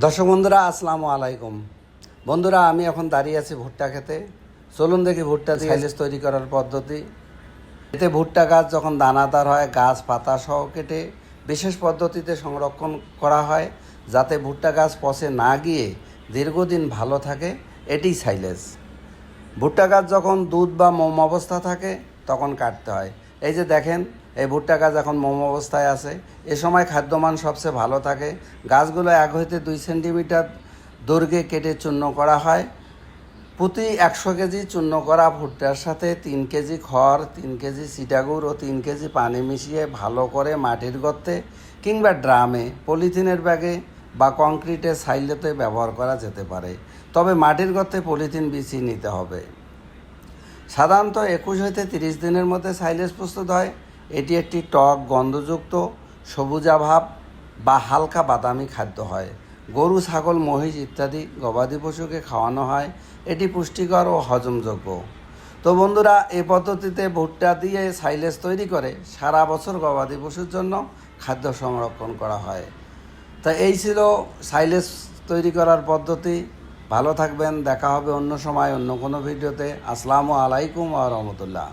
দর্শক বন্ধুরা, আসসালামু আলাইকুম। বন্ধুরা, আমি এখন দাঁড়িয়ে আছি ভুট্টা খেতে। চলুন দেখি ভুট্টা সাইলেজ তৈরি করার পদ্ধতি। এতে ভুট্টা গাছ যখন দানাদার হয়, গাছ পাতা সহ কেটে বিশেষ পদ্ধতিতে সংরক্ষণ করা হয় যাতে ভুট্টা গাছ পচে না গিয়ে দীর্ঘদিন ভালো থাকে। এটি সাইলেজ। ভুট্টা গাছ যখন দুধ বা মোম অবস্থা থাকে তখন কাটতে হয়। এই যে দেখেন, এই ভুট্টা গাছ এখন মোম অবস্থায় আছে। এ সময় খাদ্যমান সবচেয়ে ভালো থাকে। গাছগুলো 1 হইতে 2 সেন্টিমিটার দৈর্ঘ্যে কেটে চূর্ণ করা হয়। প্রতি 100 কেজি চূর্ণ করা ভুট্টার সাথে 3 কেজি খড়, 3 কেজি চিটাগুড় ও 3 কেজি পানি মিশিয়ে ভালো করে মাটির গর্তে কিংবা ড্রামে, পলিথিনের ব্যাগে বা কংক্রিটের সাইলেতে ব্যবহার করা যেতে পারে। তবে মাটির গর্তে পলিথিন বিছিয়ে নিতে হবে। সাধারণত 21 হইতে 30 দিনের মধ্যে সাইলেজ প্রস্তুত হয়। এটি একটি টক গন্ধযুক্ত সবুজাভাব বা হালকা বাদামি খাদ্য হয়। গরু, ছাগল, মহিষ ইত্যাদি গবাদি পশুকে খাওয়ানো হয়। এটি পুষ্টিকর ও হজমযোগ্য। তো বন্ধুরা, এই পদ্ধতিতে ভুট্টা দিয়ে সাইলেজ তৈরি করে সারা বছর গবাদি পশুর জন্য খাদ্য সংরক্ষণ করা হয়। তা এই ছিল সাইলেজ তৈরি করার পদ্ধতি। ভালো থাকবেন, দেখা হবে অন্য সময় অন্য কোনো ভিডিওতে। আসসালামু আলাইকুম ওয়া রাহমাতুল্লাহ।